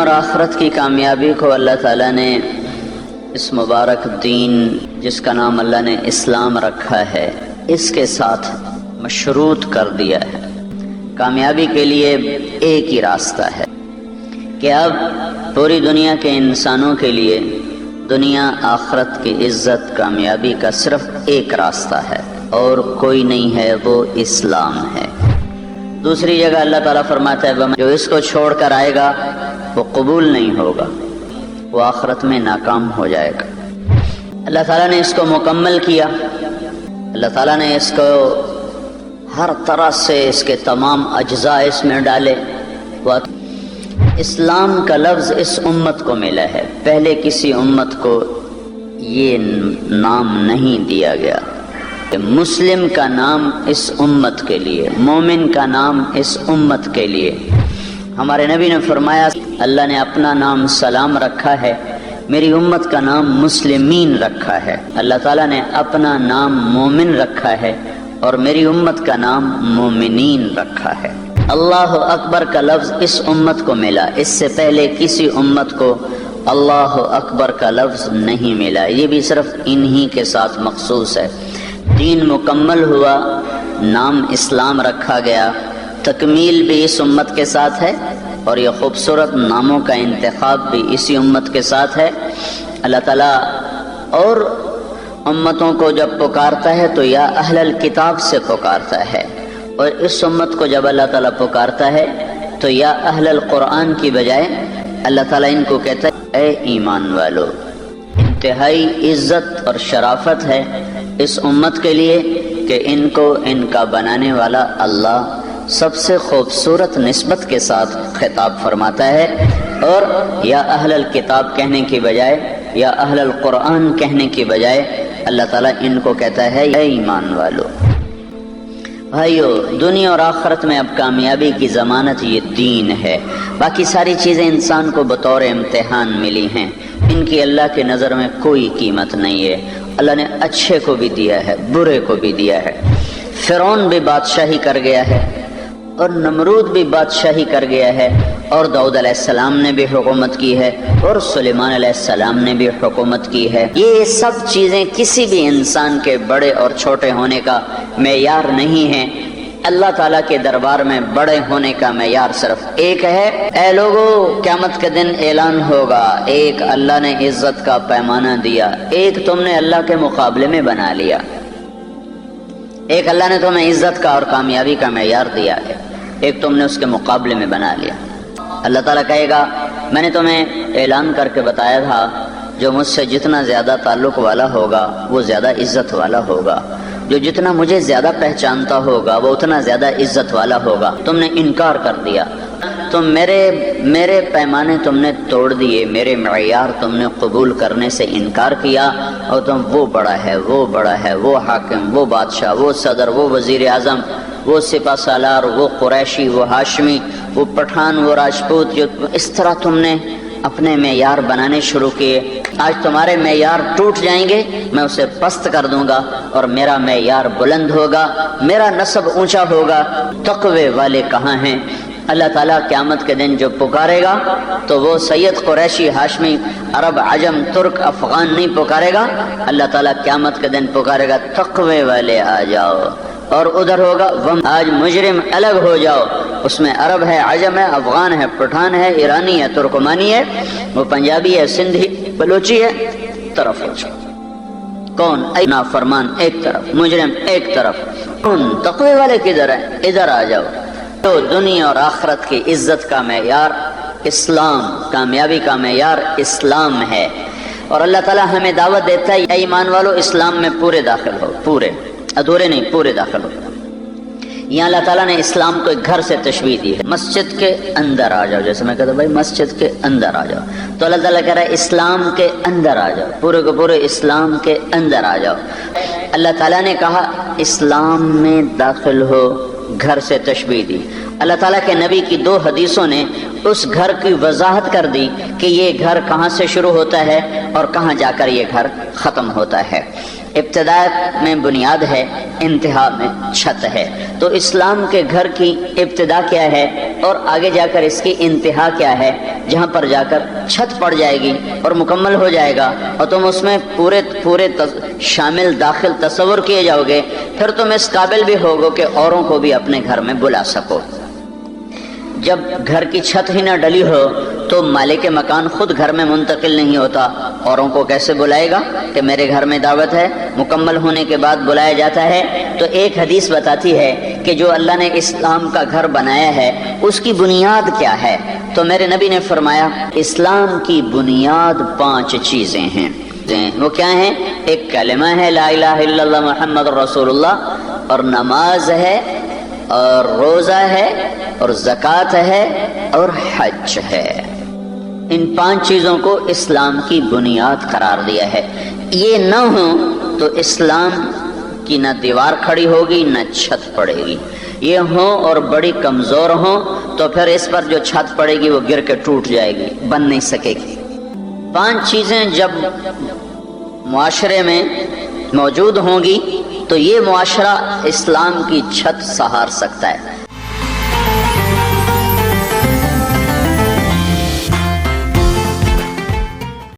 اور آخرت کی کامیابی کو اللہ تعالیٰ نے اس مبارک دین جس کا نام اللہ نے اسلام رکھا ہے اس کے ساتھ مشروط کر دیا ہے۔ کامیابی کے لیے ایک ہی راستہ ہے کہ اب پوری دنیا کے انسانوں کے لیے دنیا آخرت کی عزت کامیابی کا صرف ایک راستہ ہے اور کوئی نہیں ہے، وہ اسلام ہے۔ دوسری جگہ اللہ تعالیٰ فرماتا ہے جو اس کو چھوڑ کر آئے گا وہ قبول نہیں ہوگا، وہ آخرت میں ناکام ہو جائے گا۔ اللہ تعالیٰ نے اس کو مکمل کیا، اللہ تعالیٰ نے اس کو ہر طرح سے اس کے تمام اجزاء اس میں ڈالے۔ اسلام کا لفظ اس امت کو ملا ہے، پہلے کسی امت کو یہ نام نہیں دیا گیا۔ مسلم کا نام اس امت کے لیے، مومن کا نام اس امت کے لیے۔ ہمارے نبی نے فرمایا اللہ نے اپنا نام سلام رکھا ہے، میری امت کا نام مسلمین رکھا ہے۔ اللہ تعالیٰ نے اپنا نام مومن رکھا ہے اور میری امت کا نام مومنین رکھا ہے۔ اللہ اکبر کا لفظ اس امت کو ملا، اس سے پہلے کسی امت کو اللہ اکبر کا لفظ نہیں ملا، یہ بھی صرف انہی کے ساتھ مخصوص ہے۔ دین مکمل ہوا، نام اسلام رکھا گیا، تکمیل بھی اس امت کے ساتھ ہے اور یہ خوبصورت ناموں کا انتخاب بھی اسی امت کے ساتھ ہے۔ اللہ تعالیٰ اور امتوں کو جب پکارتا ہے تو یا اہل الکتاب سے پکارتا ہے، اور اس امت کو جب اللہ تعالیٰ پکارتا ہے تو یا اہل القرآن کی بجائے اللہ تعالیٰ ان کو کہتا ہے اے ایمان والو۔ انتہائی عزت اور شرافت ہے اس امت کے لیے کہ ان کو ان کا بنانے والا اللہ سب سے خوبصورت نسبت کے ساتھ خطاب فرماتا ہے، اور یا اہل الکتاب کہنے کی بجائے یا اہل القرآن کہنے کی بجائے اللہ تعالیٰ ان کو کہتا ہے اے ایمان والو۔ بھائیو، دنیا اور آخرت میں اب کامیابی کی ضمانت یہ دین ہے، باقی ساری چیزیں انسان کو بطور امتحان ملی ہیں، ان کی اللہ کی نظر میں کوئی قیمت نہیں ہے۔ اللہ نے اچھے کو بھی دیا ہے، برے کو بھی دیا ہے۔ فرعون بھی بادشاہی کر گیا ہے اور نمرود بھی بادشاہی کر گیا ہے، اور داؤد علیہ السلام نے بھی حکومت کی ہے، اور سلیمان علیہ السلام نے بھی حکومت کی ہے۔ یہ سب چیزیں کسی بھی انسان کے بڑے اور چھوٹے ہونے کا معیار نہیں ہیں۔ اللہ تعالیٰ کے دربار میں بڑے ہونے کا معیار صرف ایک ہے۔ اے لوگو، قیامت کے دن اعلان ہوگا، ایک اللہ نے عزت کا پیمانہ دیا، ایک تم نے اللہ کے مقابلے میں بنا لیا، ایک اللہ نے تمہیں عزت کا اور کامیابی کا معیار دیا ہے، ایک تم نے اس کے مقابلے میں بنا لیا۔ اللہ تعالیٰ کہے گا میں نے تمہیں اعلان کر کے بتایا تھا جو مجھ سے جتنا زیادہ تعلق والا ہوگا وہ زیادہ عزت والا ہوگا، جو جتنا مجھے زیادہ پہچانتا ہوگا وہ اتنا زیادہ عزت والا ہوگا۔ تم نے انکار کر دیا، تم میرے پیمانے تم نے توڑ دیے، میرے معیار تم نے قبول کرنے سے انکار کیا، اور تم وہ بڑا ہے، وہ بڑا ہے، وہ حاکم، وہ بادشاہ، وہ صدر، وہ وزیر اعظم، وہ سپہ سالار، وہ قریشی، وہ ہاشمی، وہ پٹھان، وہ راجپوت، جو اس طرح تم نے اپنے معیار بنانے شروع کیے۔ آج تمہارے معیار ٹوٹ جائیں گے، میں اسے پست کر دوں گا اور میرا معیار بلند ہوگا، میرا نسب اونچا ہوگا۔ تقوی والے کہاں ہیں؟ اللہ تعالیٰ قیامت کے دن جو پکارے گا تو وہ سید، قریشی، ہاشمی، عرب، عجم، ترک، افغان نہیں پکارے گا۔ اللہ تعالیٰ قیامت کے دن پکارے گا تقوی والے آ جاؤ، اور ادھر ہوگا آج مجرم الگ ہو جاؤ، اس میں عرب ہے، عجم ہے، افغان ہے، پٹھان ہے، ایرانی ہے، ترکمانی ہے، وہ پنجابی ہے، سندھی، بلوچی ہے، طرف ہو جاؤ۔ کون؟ نافرمان ایک طرف، مجرم ایک طرف، کون؟ تقوی والے کدھر ہیں؟ ادھر آ جاؤ۔ تو دنیا اور آخرت کی عزت کا معیار اسلام، کامیابی کا معیار اسلام ہے، اور اللہ تعالیٰ ہمیں دعوت دیتا ہے اے ایمان والو اسلام میں پورے داخل ہو، پورے، ادھورے نہیں، پورے داخل ہو۔ یہاں اللہ تعالیٰ نے اسلام کو ایک گھر سے تشبیہ دی ہے، مسجد کے اندر آ جاؤ، جیسے میں کہتا ہوں بھائی مسجد کے اندر آ جاؤ، تو اللہ تعالیٰ کہہ رہا ہے اسلام کے اندر آ جاؤ، پورے کو پورے اسلام کے اندر آ جاؤ۔ اللہ تعالیٰ نے کہا اسلام میں داخل ہو، گھر سے تشبیہ دی۔ اللہ تعالیٰ کے نبی کی 2 حدیثوں نے اس گھر کی وضاحت کر دی کہ یہ گھر کہاں سے شروع ہوتا ہے اور کہاں جا کر یہ گھر ختم ہوتا ہے۔ ابتدا میں بنیاد ہے، انتہا میں چھت ہے۔ تو اسلام کے گھر کی ابتدا کیا ہے اور آگے جا کر اس کی انتہا کیا ہے، جہاں پر جا کر چھت پڑ جائے گی اور مکمل ہو جائے گا اور تم اس میں پورے شامل داخل تصور کیے جاؤ گے، پھر تم اس قابل بھی ہوگو کہ اوروں کو بھی اپنے گھر میں بلا سکو۔ جب گھر کی چھت ہی نہ ڈلی ہو تو مالک مکان خود گھر میں منتقل نہیں ہوتا، اوروں کو کیسے بلائے گا کہ میرے گھر میں دعوت ہے؟ مکمل ہونے کے بعد بلایا جاتا ہے۔ تو ایک حدیث بتاتی ہے کہ جو اللہ نے اسلام کا گھر بنایا ہے اس کی بنیاد کیا ہے؟ تو میرے نبی نے فرمایا اسلام کی بنیاد 5 چیزیں ہیں۔ وہ کیا ہیں؟ ایک کلمہ ہے لا الہ الا اللہ محمد رسول اللہ، اور نماز ہے، اور روزہ ہے، اور زکوٰۃ ہے، اور حج ہے۔ ان 5 چیزوں کو اسلام کی بنیاد قرار دیا ہے۔ یہ نہ ہو تو اسلام کی نہ دیوار کھڑی ہوگی نہ چھت پڑے گی۔ یہ ہوں اور بڑی کمزور ہوں تو پھر اس پر جو چھت پڑے گی وہ گر کے ٹوٹ جائے گی، بن نہیں سکے گی۔ 5 چیزیں جب معاشرے میں موجود ہوں گی تو یہ معاشرہ اسلام کی چھت سہار سکتا ہے۔